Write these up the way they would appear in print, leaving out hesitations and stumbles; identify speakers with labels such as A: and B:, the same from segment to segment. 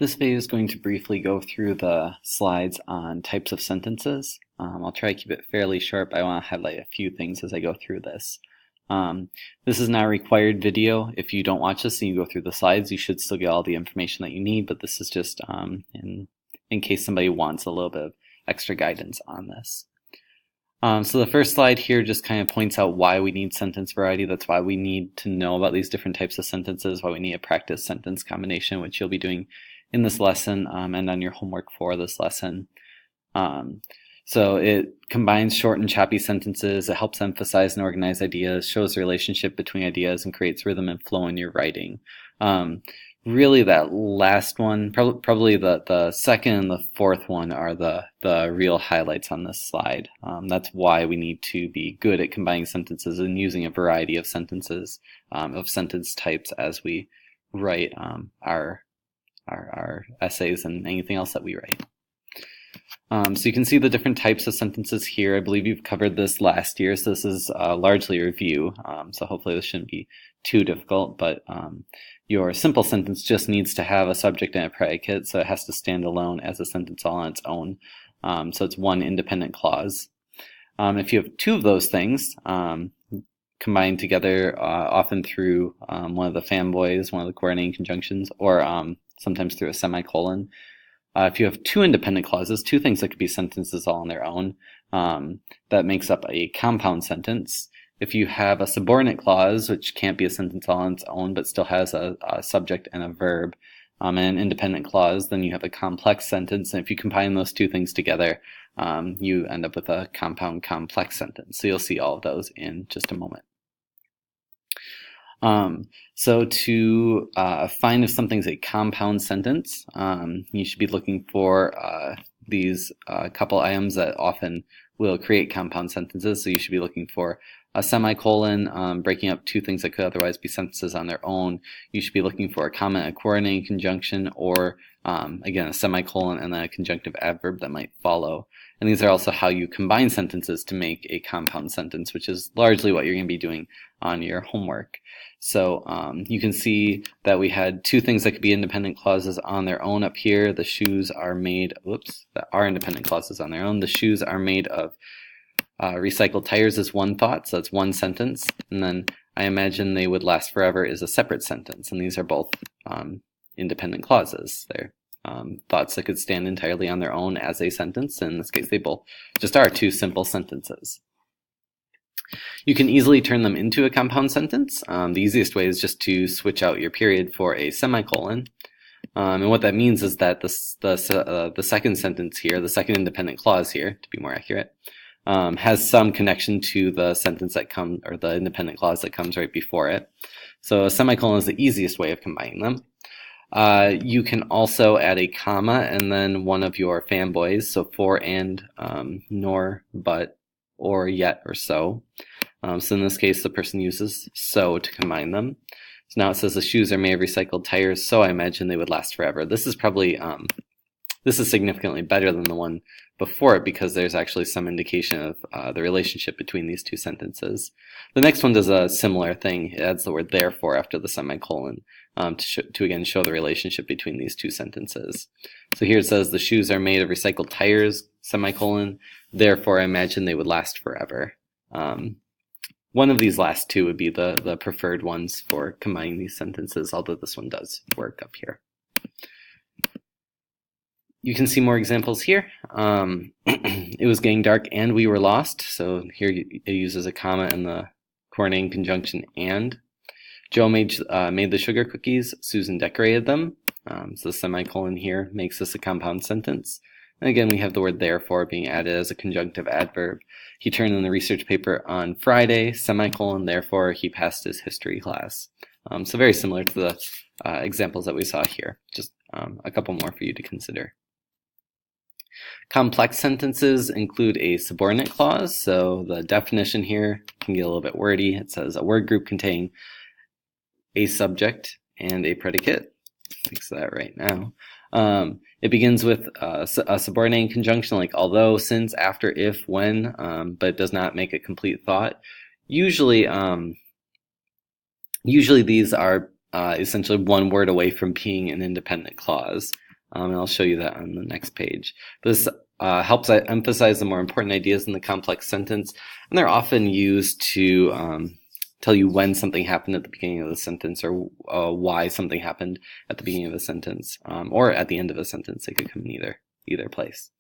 A: This video is going to briefly go through the slides on types of sentences. I'll try to keep it fairly short, but I want to highlight a few things as I go through this. This is not a required video. If you don't watch this and you go through the slides, you should still get all the information that you need, but this is just in case somebody wants a little bit of extra guidance on this. So the first slide here just kind of points out why we need sentence variety. That's why we need to know about these different types of sentences, why we need a practice sentence combination, which you'll be doing in this lesson and on your homework for this lesson. So it combines short and choppy sentences, it helps emphasize and organize ideas, shows the relationship between ideas, and creates rhythm and flow in your writing. Really that last one, probably the second and the fourth one are the real highlights on this slide. That's why we need to be good at combining sentences and using a variety of sentences, of sentence types as we write our essays and anything else that we write. So you can see the different types of sentences here. I believe you've covered this last year, so this is largely a review. So hopefully this shouldn't be too difficult, but your simple sentence just needs to have a subject and a predicate, so it has to stand alone as a sentence all on its own. So it's one independent clause. If you have two of those things combined together, often through one of the fanboys, one of the coordinating conjunctions, or sometimes through a semicolon. If you have two independent clauses, two things that could be sentences all on their own, that makes up a compound sentence. If you have a subordinate clause, which can't be a sentence all on its own, but still has a subject and a verb, and an independent clause, then you have a complex sentence. And if you combine those two things together, you end up with a compound complex sentence. So you'll see all of those in just a moment. So to find if something's a compound sentence, you should be looking for these couple items that often will create compound sentences. So you should be looking for a semicolon, breaking up two things that could otherwise be sentences on their own. You should be looking for a comma, a coordinating conjunction, or again, a semicolon and then a conjunctive adverb that might follow. And these are also how you combine sentences to make a compound sentence, which is largely what you're going to be doing on your homework. So you can see that we had two things that could be independent clauses on their own up here. The shoes are made, that are independent clauses on their own. The shoes are made of recycled tires is one thought, so that's one sentence. And then I imagine they would last forever is a separate sentence. And these are both independent clauses. They're thoughts that could stand entirely on their own as a sentence. In this case, they both just are two simple sentences. You can easily turn them into a compound sentence. The easiest way is just to switch out your period for a semicolon. And what that means is that the second sentence here, the second independent clause here, to be more accurate, has some connection to the sentence that comes, or the independent clause that comes right before it. So a semicolon is the easiest way of combining them. You can also add a comma and then one of your fanboys, so for and, nor, but, or yet, or so. So in this case, the person uses so to combine them. So now it says the shoes are made of recycled tires, so I imagine they would last forever. This is probably, this is significantly better than the one before it because there's actually some indication of the relationship between these two sentences. The next one does a similar thing. It adds the word therefore after the semicolon to again show the relationship between these two sentences. So here it says the shoes are made of recycled tires, semicolon, therefore I imagine they would last forever. One of these last two would be the preferred ones for combining these sentences, although this one does work up here. You can see more examples here. It was getting dark and we were lost. So here it uses a comma and the coordinating conjunction and. Joe made the sugar cookies. Susan decorated them. So the semicolon here makes this a compound sentence. And again, we have the word therefore being added as a conjunctive adverb. He turned in the research paper on Friday, semicolon, therefore he passed his history class. So very similar to the examples that we saw here. Just a couple more for you to consider. Complex sentences include a subordinate clause, so the definition here can get a little bit wordy. It says a word group containing a subject and a predicate. Fix that right now. It begins with a subordinating conjunction like although, since, after, if, when, but it does not make a complete thought. Usually these are essentially one word away from being an independent clause. and I'll show you that on the next page. This helps emphasize the more important ideas in the complex sentence, and they're often used to tell you when something happened at the beginning of the sentence, or why something happened at the beginning of a sentence, or at the end of a sentence. They could come in either place.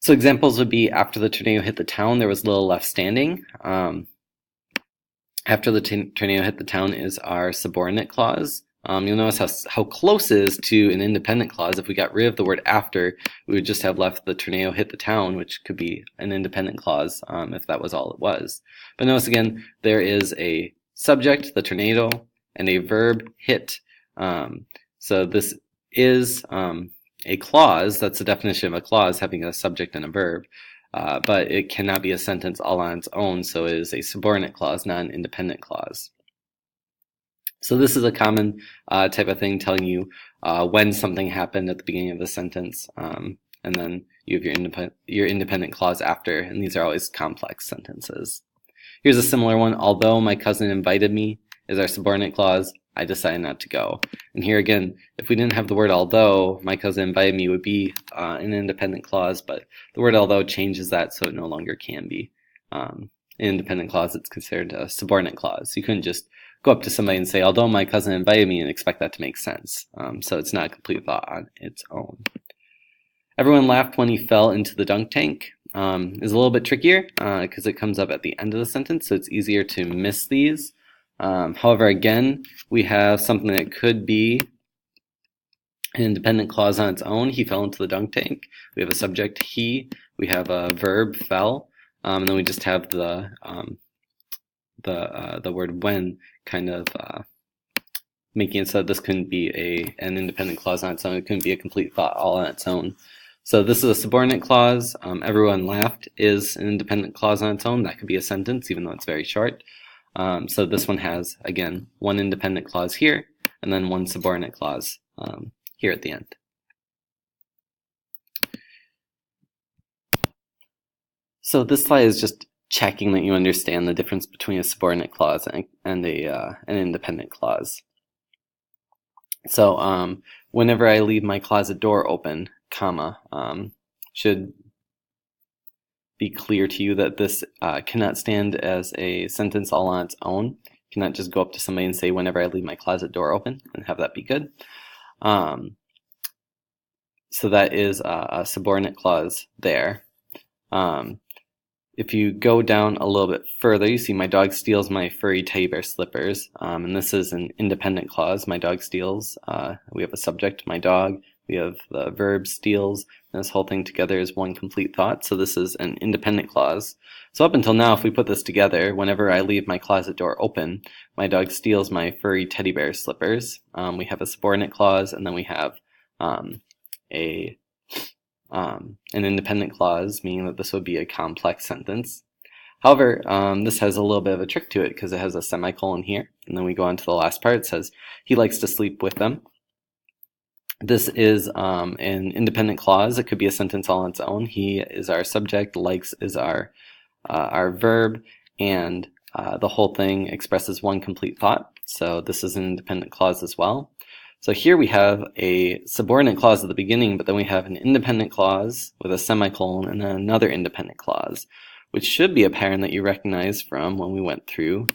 A: So examples would be, after the tornado hit the town, there was little left standing. After the tornado hit the town is our subordinate clause. You'll notice how close it is to an independent clause. If we got rid of the word after, we would just have left the tornado hit the town, which could be an independent clause if that was all it was. But notice again, there is a subject, the tornado, and a verb, hit. So this is a clause. That's the definition of a clause, having a subject and a verb. But it cannot be a sentence all on its own, so it is a subordinate clause, not an independent clause. So this is a common type of thing, telling you when something happened at the beginning of the sentence, and then you have your independent clause after, and these are always complex sentences. Here's a similar one. Although my cousin invited me is our subordinate clause. I decided not to go. And here again, if we didn't have the word although, my cousin invited me would be an independent clause, but the word although changes that, so it no longer can be an independent clause. It's considered a subordinate clause. You couldn't just go up to somebody and say, although my cousin invited me, and expect that to make sense. So it's not a complete thought on its own. Everyone laughed when he fell into the dunk tank is a little bit trickier because it comes up at the end of the sentence, so it's easier to miss these. However, again, we have something that could be an independent clause on its own. He fell into the dunk tank. We have a subject, he. We have a verb, fell. And then we just have the word when, kind of making it so that this couldn't be an independent clause on its own. It couldn't be a complete thought all on its own. So this is a subordinate clause. Everyone laughed is an independent clause on its own. That could be a sentence, even though it's very short. So this one has, again, one independent clause here, and then one subordinate clause here at the end. So this slide is just checking that you understand the difference between a subordinate clause and an independent clause. So whenever I leave my closet door open, comma, should be clear to you that this cannot stand as a sentence all on its own. You cannot just go up to somebody and say, whenever I leave my closet door open, and have that be good. So that is a subordinate clause there. If you go down a little bit further, you see my dog steals my furry teddy bear slippers. And this is an independent clause. My dog steals. We have a subject, my dog. We have the verb steals. And this whole thing together is one complete thought. So this is an independent clause. So up until now, if we put this together, whenever I leave my closet door open, my dog steals my furry teddy bear slippers. We have a subordinate clause, and then we have an independent clause, meaning that this would be a complex sentence. However, this has a little bit of a trick to it because it has a semicolon here, and then we go on to the last part. It says, he likes to sleep with them. This is an independent clause. It could be a sentence all on its own. He is our subject, likes is our verb, and the whole thing expresses one complete thought. So this is an independent clause as well. So here we have a subordinate clause at the beginning, but then we have an independent clause with a semicolon and then another independent clause, which should be a pattern that you recognize from when we went through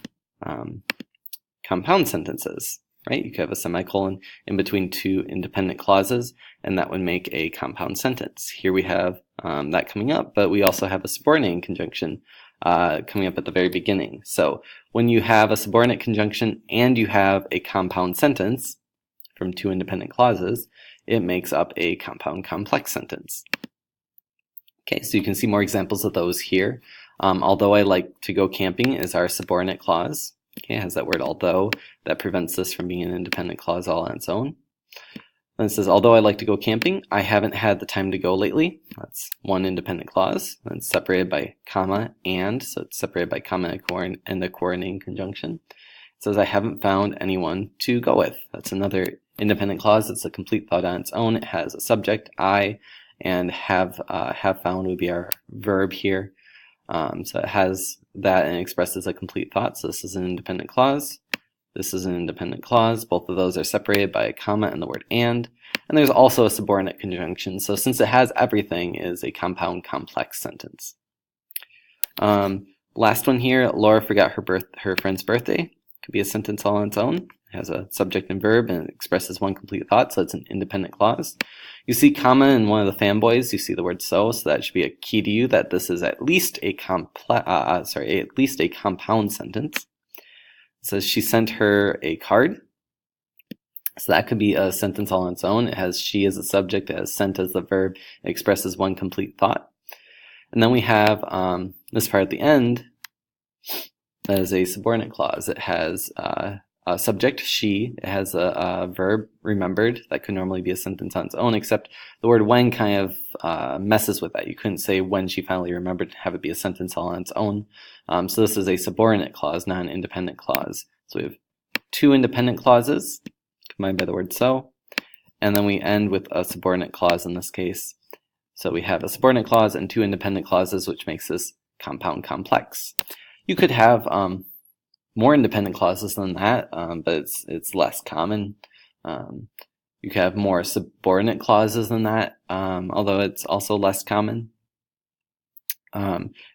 A: compound sentences, right? You could have a semicolon in between two independent clauses, and that would make a compound sentence. Here we have that coming up, but we also have a subordinating conjunction coming up at the very beginning. So when you have a subordinate conjunction and you have a compound sentence from two independent clauses, it makes up a compound complex sentence. Okay, so you can see more examples of those here. Although I like to go camping is our subordinate clause. Okay, it has that word although. That prevents this from being an independent clause all on its own. Then it says, although I like to go camping, I haven't had the time to go lately. That's one independent clause. Then it's separated by comma and, so it's separated by comma and a coordinating conjunction. It says, I haven't found anyone to go with. That's another independent clause. It's a complete thought on its own. It has a subject, I, and have found would be our verb here. So it has that and expresses a complete thought. So this is an independent clause. This is an independent clause. Both of those are separated by a comma and the word and there's also a subordinate conjunction. So since it has everything, it is a compound complex sentence. Last one here, Laura forgot her friend's birthday. Could be a sentence all on its own. It has a subject and verb and it expresses one complete thought, so it's an independent clause. You see comma in one of the fanboys, you see the word so that should be a key to you that this is at least a compound sentence. It says she sent her a card. So that could be a sentence all on its own. It has she as the subject, it has sent as the verb, it expresses one complete thought. And then we have this part at the end that is a subordinate clause. It has a subject, she, it has a verb, remembered, that could normally be a sentence on its own, except the word when kind of messes with that. You couldn't say when she finally remembered to have it be a sentence all on its own. So this is a subordinate clause, not an independent clause. So we have two independent clauses combined by the word so, and then we end with a subordinate clause in this case. So we have a subordinate clause and two independent clauses, which makes this compound complex. You could have more independent clauses than that, but it's less common. You could have more subordinate clauses than that, although it's also less common.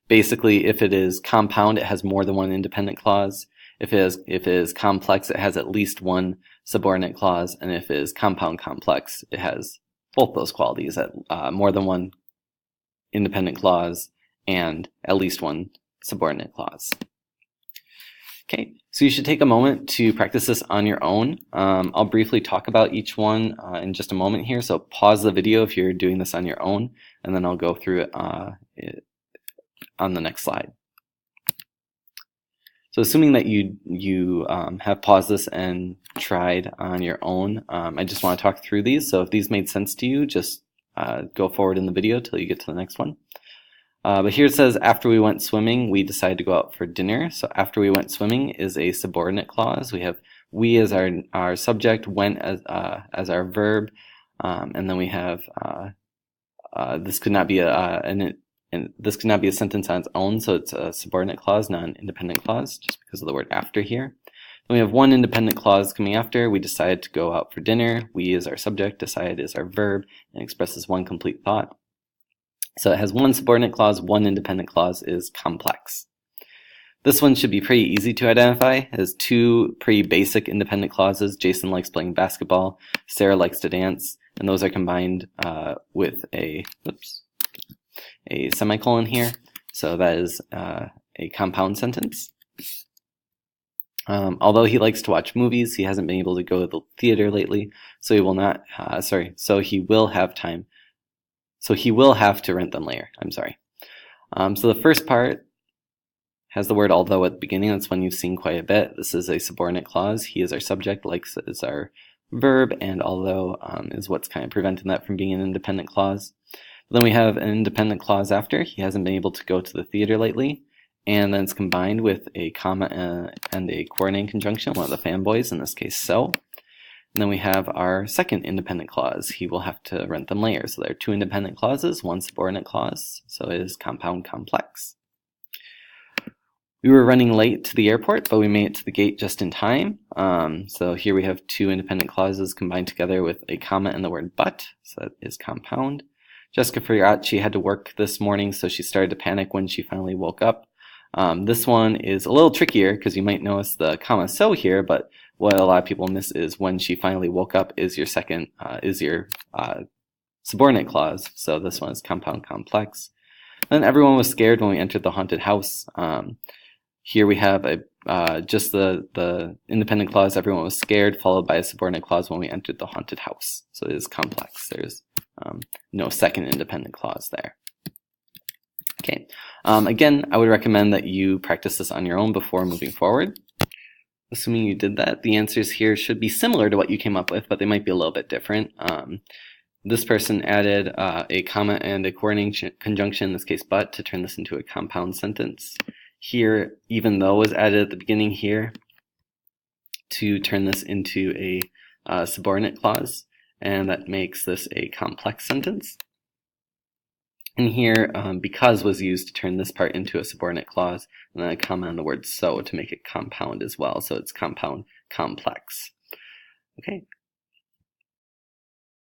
A: Basically, if it is compound, it has more than one independent clause. If it is complex, it has at least one subordinate clause, and if it is compound complex, it has both those qualities, more than one independent clause and at least one subordinate clause. Okay, so you should take a moment to practice this on your own. I'll briefly talk about each one in just a moment here, so pause the video if you're doing this on your own, and then I'll go through it on the next slide. So assuming that you have paused this and tried on your own, I just want to talk through these. So if these made sense to you, just go forward in the video till you get to the next one. But here it says, after we went swimming, we decided to go out for dinner. So after we went swimming is a subordinate clause. We have we as our subject, went as our verb, and then we have this could not be this could not be a sentence on its own, so it's a subordinate clause, not an independent clause, just because of the word after here. Then we have one independent clause coming after. We decided to go out for dinner. We is our subject, decided is our verb, and expresses one complete thought. So it has one subordinate clause, one independent clause is complex. This one should be pretty easy to identify. It has two pretty basic independent clauses. Jason likes playing basketball. Sarah likes to dance. And those are combined with a semicolon here. So that is a compound sentence. Although he likes to watch movies, he hasn't been able to go to the theater lately, so he will not, so he will have time. So he will have to rent them later. I'm sorry. So the first part has the word although at the beginning. That's one you've seen quite a bit. This is a subordinate clause. He is our subject, likes is our verb, and although is what's kind of preventing that from being an independent clause. Then we have an independent clause after. He hasn't been able to go to the theater lately. And then it's combined with a comma and a coordinating conjunction, one of the fanboys, in this case so. And then we have our second independent clause. He will have to rent them later. So there are two independent clauses, one subordinate clause. So it is compound complex. We were running late to the airport, but we made it to the gate just in time. So here we have two independent clauses combined together with a comma and the word but. So that is compound. Jessica forgot she had to work this morning, so she started to panic when she finally woke up. This one is a little trickier because you might notice the comma so here, but what a lot of people miss is when she finally woke up is your second, subordinate clause. So this one is compound complex. Then everyone was scared when we entered the haunted house. Here we have just the independent clause, everyone was scared, followed by a subordinate clause when we entered the haunted house. So it is complex. There's no second independent clause there. Okay. Again, I would recommend that you practice this on your own before moving forward. Assuming you did that, the answers here should be similar to what you came up with, but they might be a little bit different. This person added a comma and a coordinating conjunction, in this case but, to turn this into a compound sentence. Here, even though was added at the beginning here to turn this into a subordinate clause, and that makes this a complex sentence. And here, because was used to turn this part into a subordinate clause, and then a comma on the word so to make it compound as well. So it's compound complex. Okay,